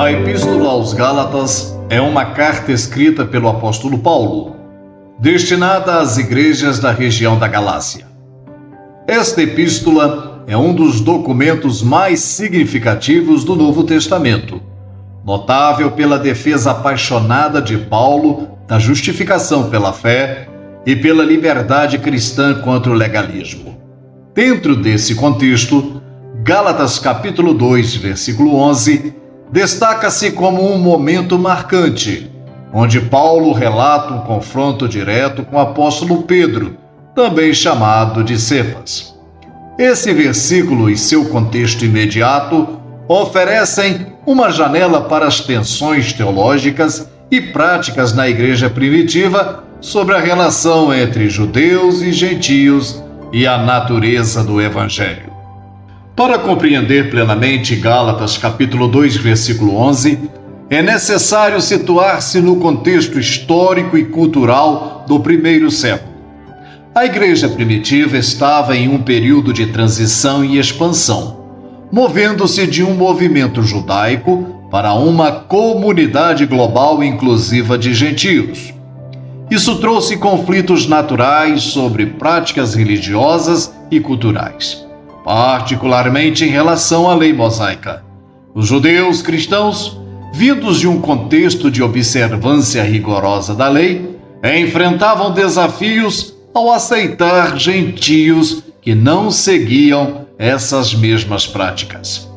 A Epístola aos Gálatas é uma carta escrita pelo apóstolo Paulo, destinada às igrejas da região da Galácia. Esta epístola é um dos documentos mais significativos do Novo Testamento, notável pela defesa apaixonada de Paulo da justificação pela fé e pela liberdade cristã contra o legalismo. Dentro desse contexto, Gálatas capítulo 2, versículo 11, destaca-se como um momento marcante, onde Paulo relata um confronto direto com o apóstolo Pedro, também chamado de Cefas. Esse versículo e seu contexto imediato oferecem uma janela para as tensões teológicas e práticas na igreja primitiva sobre a relação entre judeus e gentios e a natureza do evangelho. Para compreender plenamente Gálatas capítulo 2, versículo 11, é necessário situar-se no contexto histórico e cultural do primeiro século. A igreja primitiva estava em um período de transição e expansão, movendo-se de um movimento judaico para uma comunidade global inclusiva de gentios. Isso trouxe conflitos naturais sobre práticas religiosas e culturais, particularmente em relação à lei mosaica. Os judeus cristãos, vindos de um contexto de observância rigorosa da lei, enfrentavam desafios ao aceitar gentios que não seguiam essas mesmas práticas.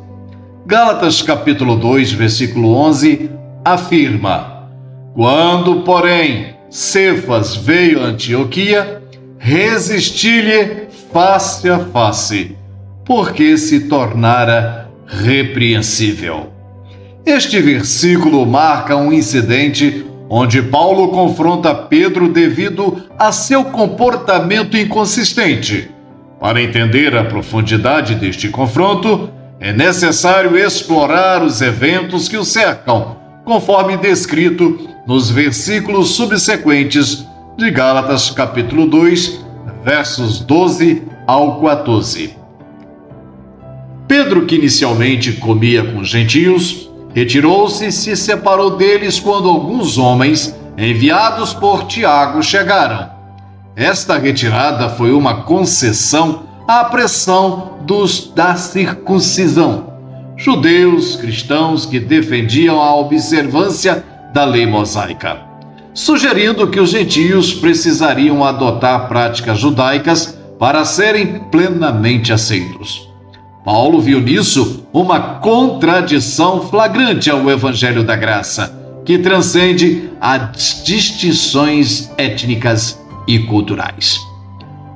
Gálatas capítulo 2, versículo 11, afirma: Quando, porém, Cefas veio a Antioquia, resisti-lhe face a face, porque se tornara repreensível. Este versículo marca um incidente onde Paulo confronta Pedro devido a seu comportamento inconsistente. Para entender a profundidade deste confronto, é necessário explorar os eventos que o cercam, conforme descrito nos versículos subsequentes de Gálatas capítulo 2, versos 12 ao 14. Pedro, que inicialmente comia com gentios, retirou-se e se separou deles quando alguns homens, enviados por Tiago, chegaram. Esta retirada foi uma concessão à pressão dos da circuncisão, judeus cristãos que defendiam a observância da lei mosaica, sugerindo que os gentios precisariam adotar práticas judaicas para serem plenamente aceitos. Paulo viu nisso uma contradição flagrante ao Evangelho da Graça, que transcende as distinções étnicas e culturais.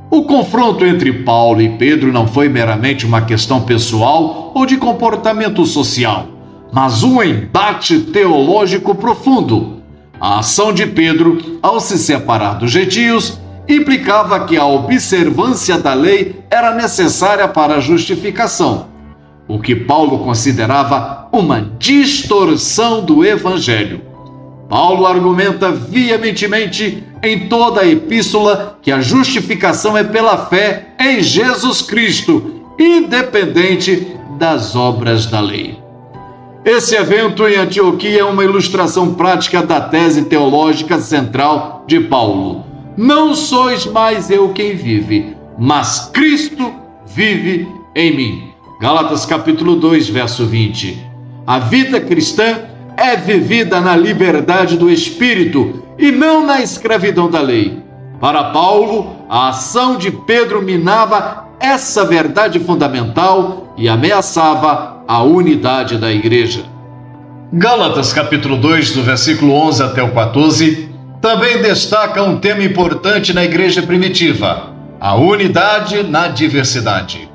O confronto entre Paulo e Pedro não foi meramente uma questão pessoal ou de comportamento social, mas um embate teológico profundo. A ação de Pedro, ao se separar dos gentios, implicava que a observância da lei era necessária para a justificação, o que Paulo considerava uma distorção do Evangelho. Paulo argumenta veementemente em toda a epístola que a justificação é pela fé em Jesus Cristo, independente das obras da lei. Esse evento em Antioquia é uma ilustração prática da tese teológica central de Paulo. Não sois mais eu quem vive, mas Cristo vive em mim. Gálatas capítulo 2, verso 20. A vida cristã é vivida na liberdade do Espírito e não na escravidão da lei. Para Paulo, a ação de Pedro minava essa verdade fundamental e ameaçava a unidade da igreja. Gálatas capítulo 2, do versículo 11 até o 14, também destaca um tema importante na igreja primitiva: a unidade na diversidade.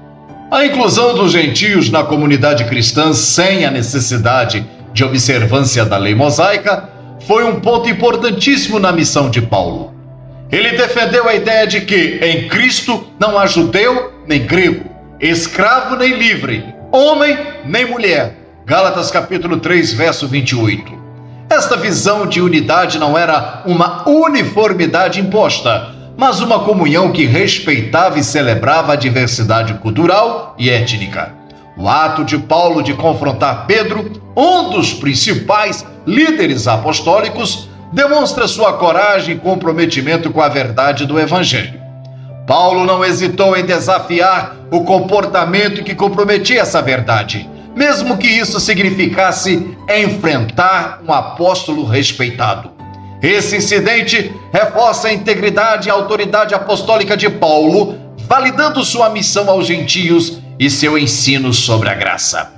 A inclusão dos gentios na comunidade cristã sem a necessidade de observância da lei mosaica foi um ponto importantíssimo na missão de Paulo. Ele defendeu a ideia de que em Cristo não há judeu nem grego, escravo nem livre, homem nem mulher. Gálatas capítulo 3, verso 28. Esta visão de unidade não era uma uniformidade imposta, mas uma comunhão que respeitava e celebrava a diversidade cultural e étnica. O ato de Paulo de confrontar Pedro, um dos principais líderes apostólicos, demonstra sua coragem e comprometimento com a verdade do Evangelho. Paulo não hesitou em desafiar o comportamento que comprometia essa verdade, mesmo que isso significasse enfrentar um apóstolo respeitado. Esse incidente reforça a integridade e a autoridade apostólica de Paulo, validando sua missão aos gentios e seu ensino sobre a graça.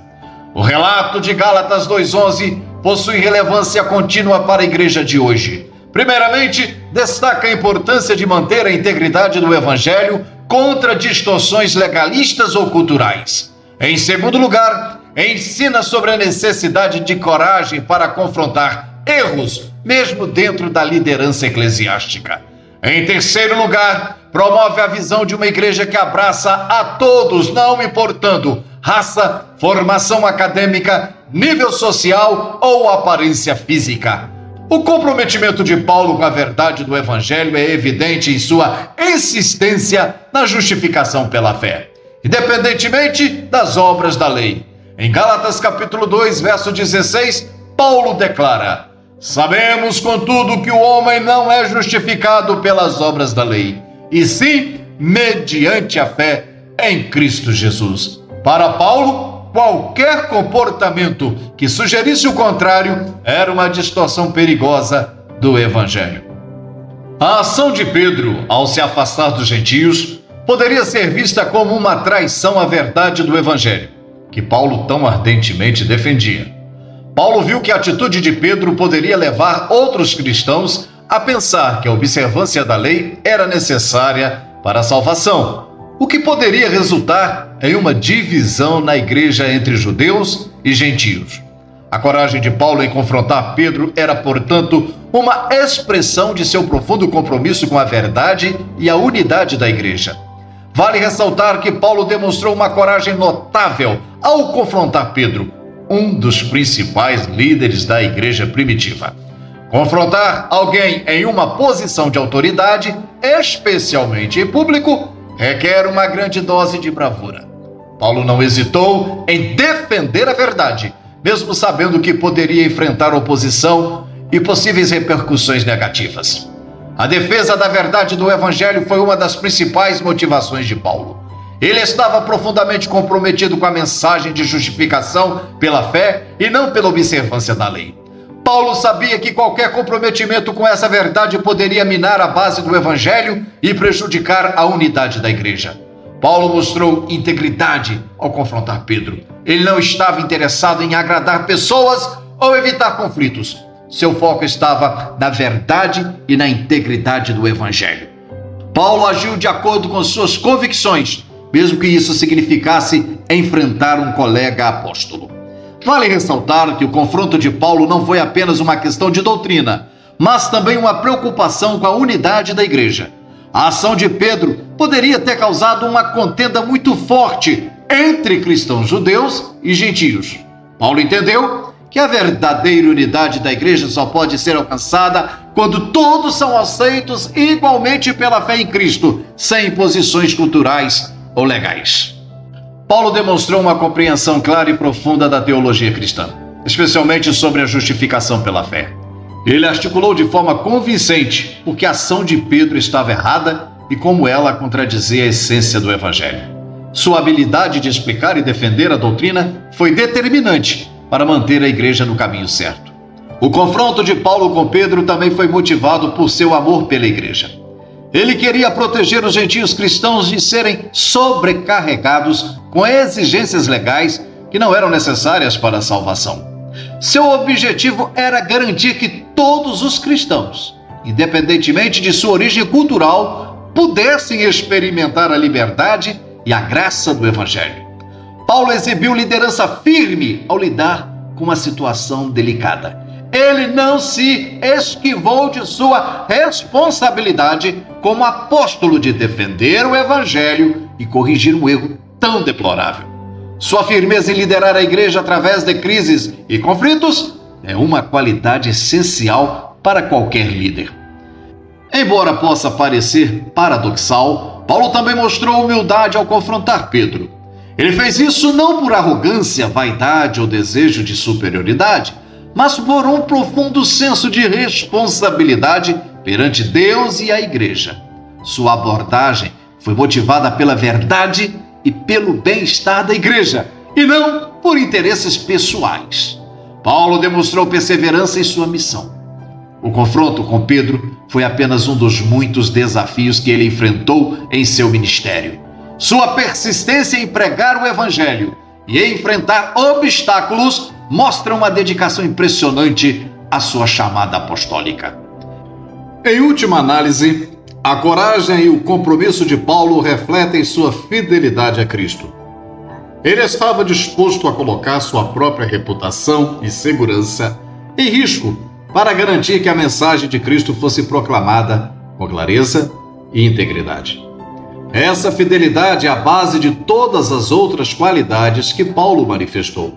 O relato de Gálatas 2:11 possui relevância contínua para a igreja de hoje. Primeiramente, destaca a importância de manter a integridade do Evangelho contra distorções legalistas ou culturais. Em segundo lugar, ensina sobre a necessidade de coragem para confrontar erros, mesmo dentro da liderança eclesiástica. Em terceiro lugar, promove a visão de uma igreja que abraça a todos, não importando raça, formação acadêmica, nível social ou aparência física. O comprometimento de Paulo com a verdade do Evangelho é evidente em sua insistência na justificação pela fé, independentemente das obras da lei. Em Gálatas capítulo 2, verso 16, Paulo declara: sabemos, contudo, que o homem não é justificado pelas obras da lei, e sim mediante a fé em Cristo Jesus. Para Paulo, qualquer comportamento que sugerisse o contrário era uma distorção perigosa do Evangelho. A ação de Pedro, ao se afastar dos gentios, poderia ser vista como uma traição à verdade do Evangelho, que Paulo tão ardentemente defendia. Paulo viu que a atitude de Pedro poderia levar outros cristãos a pensar que a observância da lei era necessária para a salvação, o que poderia resultar em uma divisão na igreja entre judeus e gentios. A coragem de Paulo em confrontar Pedro era, portanto, uma expressão de seu profundo compromisso com a verdade e a unidade da igreja. Vale ressaltar que Paulo demonstrou uma coragem notável ao confrontar Pedro, um dos principais líderes da igreja primitiva. Confrontar alguém em uma posição de autoridade, especialmente em público, requer uma grande dose de bravura. Paulo não hesitou em defender a verdade, mesmo sabendo que poderia enfrentar oposição e possíveis repercussões negativas. A defesa da verdade do Evangelho foi uma das principais motivações de Paulo. Ele estava profundamente comprometido com a mensagem de justificação pela fé e não pela observância da lei. Paulo sabia que qualquer comprometimento com essa verdade poderia minar a base do Evangelho e prejudicar a unidade da igreja. Paulo mostrou integridade ao confrontar Pedro. Ele não estava interessado em agradar pessoas ou evitar conflitos. Seu foco estava na verdade e na integridade do Evangelho. Paulo agiu de acordo com suas convicções, mesmo que isso significasse enfrentar um colega apóstolo. Vale ressaltar que o confronto de Paulo não foi apenas uma questão de doutrina, mas também uma preocupação com a unidade da igreja. A ação de Pedro poderia ter causado uma contenda muito forte entre cristãos judeus e gentios. Paulo entendeu que a verdadeira unidade da igreja só pode ser alcançada quando todos são aceitos igualmente pela fé em Cristo, sem imposições culturais ou legais. Paulo demonstrou uma compreensão clara e profunda da teologia cristã, especialmente sobre a justificação pela fé. Ele articulou de forma convincente porque a ação de Pedro estava errada e como ela contradizia a essência do Evangelho. Sua habilidade de explicar e defender a doutrina foi determinante para manter a igreja no caminho certo. O confronto de Paulo com Pedro também foi motivado por seu amor pela igreja. Ele queria proteger os gentios cristãos de serem sobrecarregados com exigências legais que não eram necessárias para a salvação. Seu objetivo era garantir que todos os cristãos, independentemente de sua origem cultural, pudessem experimentar a liberdade e a graça do Evangelho. Paulo exibiu liderança firme ao lidar com uma situação delicada. Ele não se esquivou de sua responsabilidade como apóstolo de defender o Evangelho e corrigir um erro tão deplorável. Sua firmeza em liderar a igreja através de crises e conflitos é uma qualidade essencial para qualquer líder. Embora possa parecer paradoxal, Paulo também mostrou humildade ao confrontar Pedro. Ele fez isso não por arrogância, vaidade ou desejo de superioridade, mas por um profundo senso de responsabilidade perante Deus e a igreja. Sua abordagem foi motivada pela verdade e pelo bem-estar da igreja, e não por interesses pessoais. Paulo demonstrou perseverança em sua missão. O confronto com Pedro foi apenas um dos muitos desafios que ele enfrentou em seu ministério. Sua persistência em pregar o evangelho e em enfrentar obstáculos mostra uma dedicação impressionante à sua chamada apostólica. Em última análise, a coragem e o compromisso de Paulo refletem sua fidelidade a Cristo. Ele estava disposto a colocar sua própria reputação e segurança em risco para garantir que a mensagem de Cristo fosse proclamada com clareza e integridade. Essa fidelidade é a base de todas as outras qualidades que Paulo manifestou.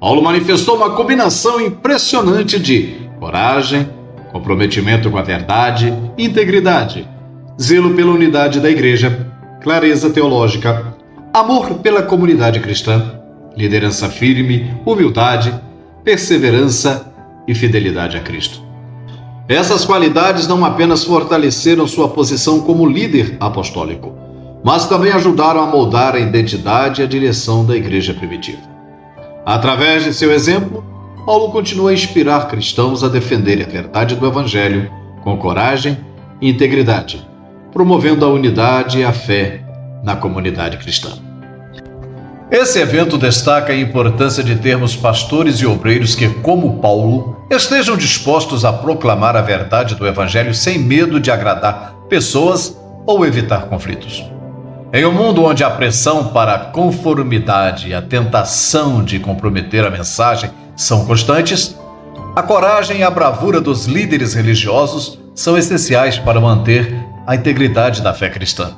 Paulo manifestou uma combinação impressionante de coragem, comprometimento com a verdade, integridade, zelo pela unidade da igreja, clareza teológica, amor pela comunidade cristã, liderança firme, humildade, perseverança e fidelidade a Cristo. Essas qualidades não apenas fortaleceram sua posição como líder apostólico, mas também ajudaram a moldar a identidade e a direção da igreja primitiva. Através de seu exemplo, Paulo continua a inspirar cristãos a defenderem a verdade do Evangelho com coragem e integridade, promovendo a unidade e a fé na comunidade cristã. Esse evento destaca a importância de termos pastores e obreiros que, como Paulo, estejam dispostos a proclamar a verdade do Evangelho sem medo de agradar pessoas ou evitar conflitos. Em um mundo onde a pressão para a conformidade e a tentação de comprometer a mensagem são constantes, a coragem e a bravura dos líderes religiosos são essenciais para manter a integridade da fé cristã.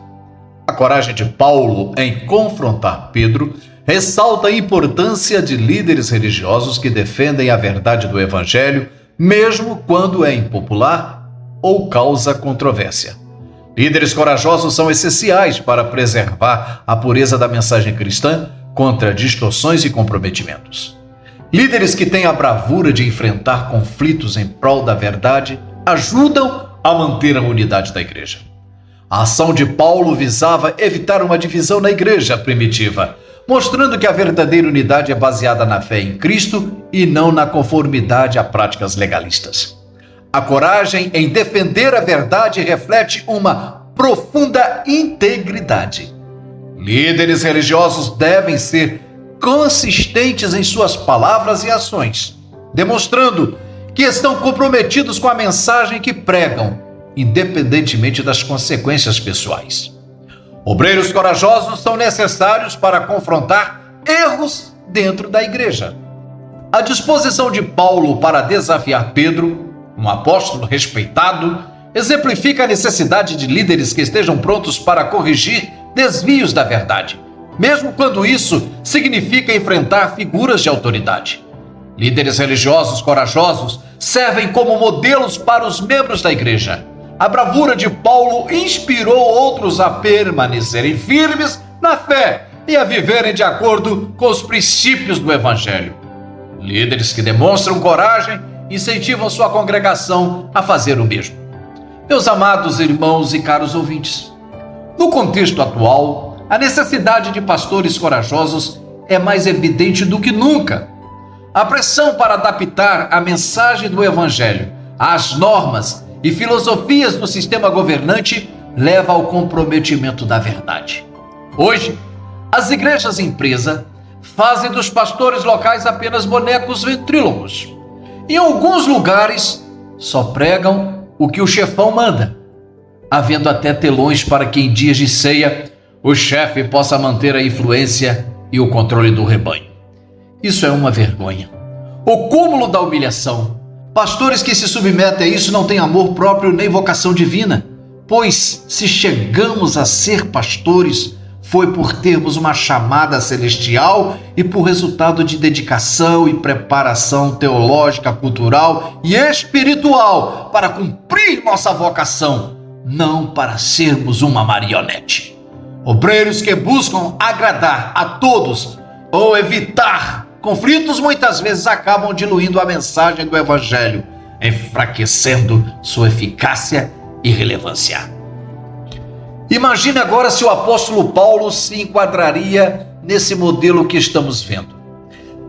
A coragem de Paulo em confrontar Pedro ressalta a importância de líderes religiosos que defendem a verdade do Evangelho, mesmo quando é impopular ou causa controvérsia. Líderes corajosos são essenciais para preservar a pureza da mensagem cristã contra distorções e comprometimentos. Líderes que têm a bravura de enfrentar conflitos em prol da verdade ajudam a manter a unidade da igreja. A ação de Paulo visava evitar uma divisão na igreja primitiva, mostrando que a verdadeira unidade é baseada na fé em Cristo e não na conformidade a práticas legalistas. A coragem em defender a verdade reflete uma profunda integridade. Líderes religiosos devem ser consistentes em suas palavras e ações, demonstrando que estão comprometidos com a mensagem que pregam, independentemente das consequências pessoais. Obreiros corajosos são necessários para confrontar erros dentro da igreja. A disposição de Paulo para desafiar Pedro, um apóstolo respeitado, exemplifica a necessidade de líderes que estejam prontos para corrigir desvios da verdade, mesmo quando isso significa enfrentar figuras de autoridade. Líderes religiosos corajosos servem como modelos para os membros da igreja. A bravura de Paulo inspirou outros a permanecerem firmes na fé e a viverem de acordo com os princípios do Evangelho. Líderes que demonstram coragem incentivam sua congregação a fazer o mesmo. Meus amados irmãos e caros ouvintes, no contexto atual, a necessidade de pastores corajosos é mais evidente do que nunca. A pressão para adaptar a mensagem do Evangelho às normas e filosofias do sistema governante leva ao comprometimento da verdade. Hoje, as igrejas empresa fazem dos pastores locais apenas bonecos ventrílocos. Em alguns lugares, só pregam o que o chefão manda, havendo até telões para que em dias de ceia o chefe possa manter a influência e o controle do rebanho. Isso é uma vergonha. O cúmulo da humilhação. Pastores que se submetem a isso não têm amor próprio nem vocação divina, pois se chegamos a ser pastores, foi por termos uma chamada celestial e por resultado de dedicação e preparação teológica, cultural e espiritual para cumprir nossa vocação, não para sermos uma marionete. Obreiros que buscam agradar a todos ou evitar conflitos muitas vezes acabam diluindo a mensagem do Evangelho, enfraquecendo sua eficácia e relevância. Imagine agora se o apóstolo Paulo se enquadraria nesse modelo que estamos vendo.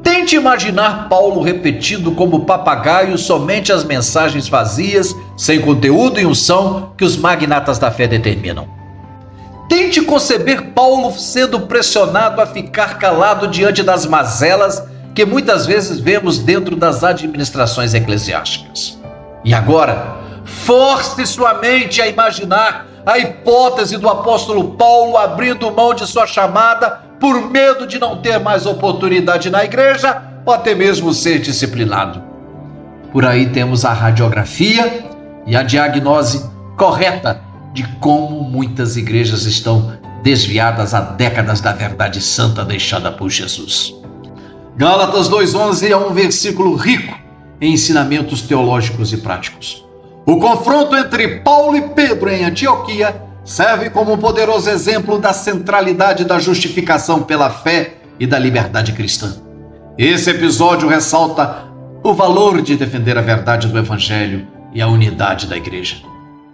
Tente imaginar Paulo repetindo como papagaio somente as mensagens vazias, sem conteúdo e unção que os magnatas da fé determinam. Tente conceber Paulo sendo pressionado a ficar calado diante das mazelas que muitas vezes vemos dentro das administrações eclesiásticas. E agora, force sua mente a imaginar a hipótese do apóstolo Paulo abrindo mão de sua chamada por medo de não ter mais oportunidade na igreja ou até mesmo ser disciplinado. Por aí temos a radiografia e a diagnose correta de como muitas igrejas estão desviadas há décadas da verdade santa deixada por Jesus. Gálatas 2:11 é um versículo rico em ensinamentos teológicos e práticos. O confronto entre Paulo e Pedro em Antioquia serve como um poderoso exemplo da centralidade da justificação pela fé e da liberdade cristã. Esse episódio ressalta o valor de defender a verdade do Evangelho e a unidade da igreja.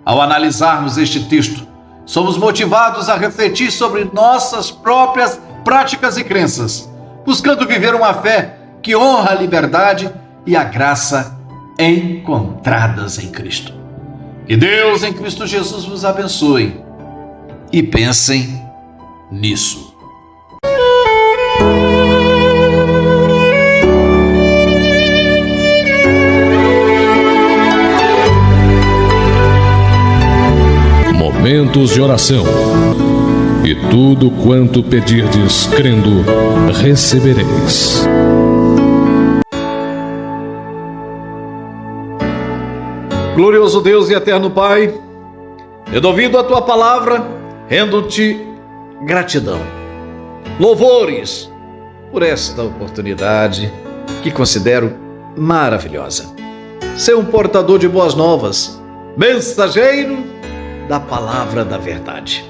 Ao analisarmos este texto, somos motivados a refletir sobre nossas próprias práticas e crenças, buscando viver uma fé que honra a liberdade e a graça encontradas em Cristo. Que Deus em Cristo Jesus vos abençoe e pensem nisso. Momentos de oração. E tudo quanto pedirdes, crendo, recebereis. Glorioso Deus e eterno Pai, tendo ouvido a Tua palavra, rendo-te gratidão, louvores por esta oportunidade que considero maravilhosa. Ser um portador de boas novas, mensageiro da palavra da verdade.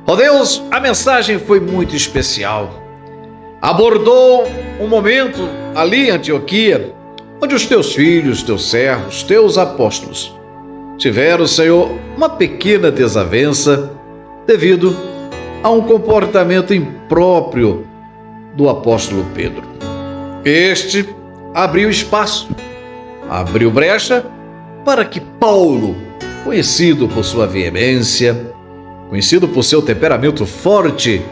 Ó Deus, a mensagem foi muito especial. Abordou um momento ali em Antioquia, onde os teus filhos, teus servos, teus apóstolos tiveram, Senhor, uma pequena desavença devido a um comportamento impróprio do apóstolo Pedro. Este abriu espaço, abriu brecha para que Paulo, conhecido por sua veemência, conhecido por seu temperamento forte,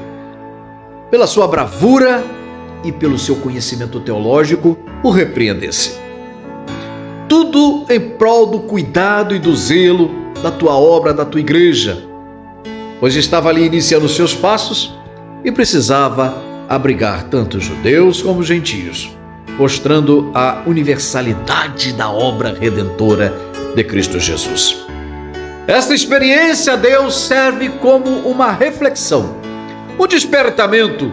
pela sua bravura e pelo seu conhecimento teológico, o repreendesse. Tudo em prol do cuidado e do zelo da tua obra, da tua igreja, pois estava ali iniciando os seus passos e precisava abrigar tanto judeus como gentios, mostrando a universalidade da obra redentora de Cristo Jesus. Esta experiência, Deus, serve como uma reflexão, um despertamento.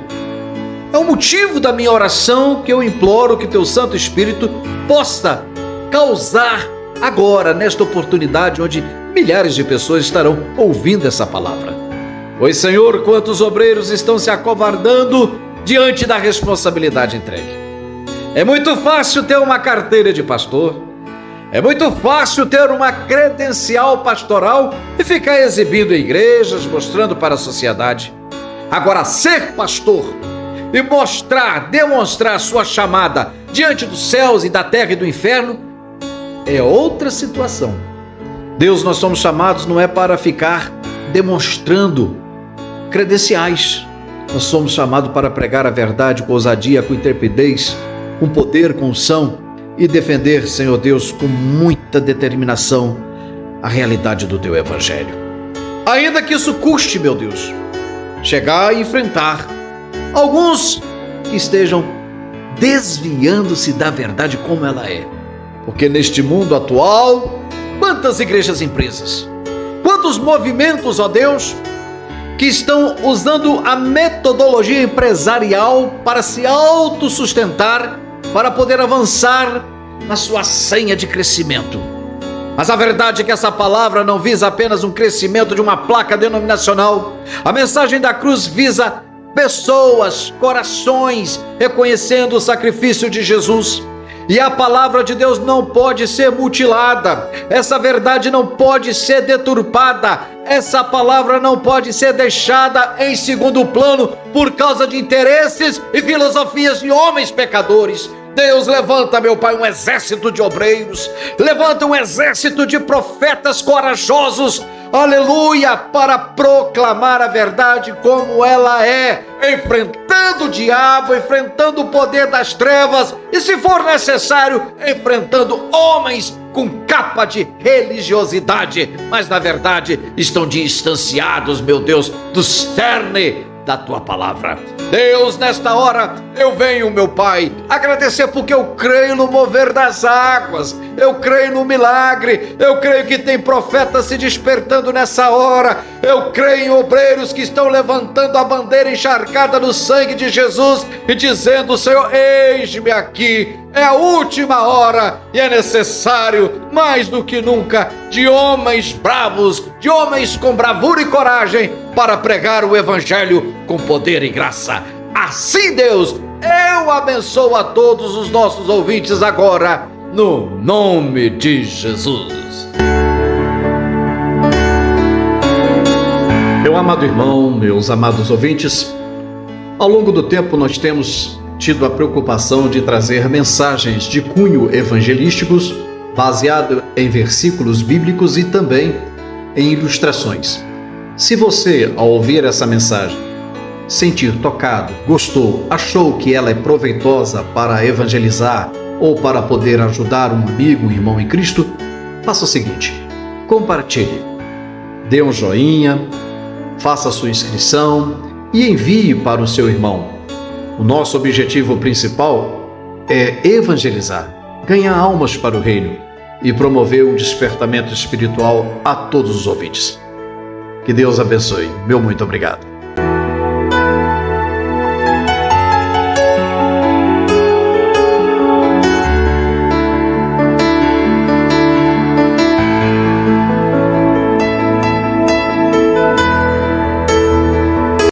É o motivo da minha oração que eu imploro que teu Santo Espírito possa causar agora, nesta oportunidade, onde milhares de pessoas estarão ouvindo essa palavra. Pois, Senhor, quantos obreiros estão se acovardando diante da responsabilidade entregue. É muito fácil ter uma carteira de pastor, é muito fácil ter uma credencial pastoral e ficar exibindo em igrejas, mostrando para a sociedade. Agora, ser pastor e demonstrar sua chamada diante dos céus e da terra e do inferno é outra situação. Deus, nós somos chamados não é para ficar demonstrando credenciais. Nós somos chamados para pregar a verdade com ousadia, com intrepidez, com poder, com unção e defender, Senhor Deus, com muita determinação a realidade do teu evangelho. Ainda que isso custe, meu Deus, chegar a enfrentar alguns que estejam desviando-se da verdade como ela é. Porque neste mundo atual, quantas igrejas empresas, quantos movimentos, ó Deus, que estão usando a metodologia empresarial para se autossustentar, para poder avançar na sua senha de crescimento. Mas a verdade é que essa palavra não visa apenas um crescimento de uma placa denominacional. A mensagem da cruz visa pessoas, corações, reconhecendo o sacrifício de Jesus. E a palavra de Deus não pode ser mutilada, essa verdade não pode ser deturpada, essa palavra não pode ser deixada em segundo plano por causa de interesses e filosofias de homens pecadores. Deus, levanta, meu Pai, um exército de obreiros, levanta um exército de profetas corajosos, aleluia, para proclamar a verdade como ela é, enfrentando o diabo, enfrentando o poder das trevas e, se for necessário, enfrentando homens com capa de religiosidade, mas na verdade estão distanciados, meu Deus, do cerne da tua palavra. Deus, nesta hora eu venho, meu Pai, agradecer porque eu creio no mover das águas, eu creio no milagre, eu creio que tem profetas se despertando nessa hora, eu creio em obreiros que estão levantando a bandeira encharcada no sangue de Jesus e dizendo: Senhor, eis-me aqui, é a última hora e é necessário, mais do que nunca, de homens bravos, de homens com bravura e coragem para pregar o evangelho com poder e graça. Assim, Deus, eu abençoo a todos os nossos ouvintes agora, no nome de Jesus. Meu amado irmão, meus amados ouvintes, ao longo do tempo nós temos tido a preocupação de trazer mensagens de cunho evangelísticos, baseado em versículos bíblicos e também em ilustrações. Se você, ao ouvir essa mensagem, sentir tocado, gostou, achou que ela é proveitosa para evangelizar ou para poder ajudar um amigo, um irmão em Cristo, faça o seguinte: compartilhe, dê um joinha, faça a sua inscrição e envie para o seu irmão. O nosso objetivo principal é evangelizar, ganhar almas para o reino e promover um despertamento espiritual a todos os ouvintes. Que Deus abençoe. Meu muito obrigado.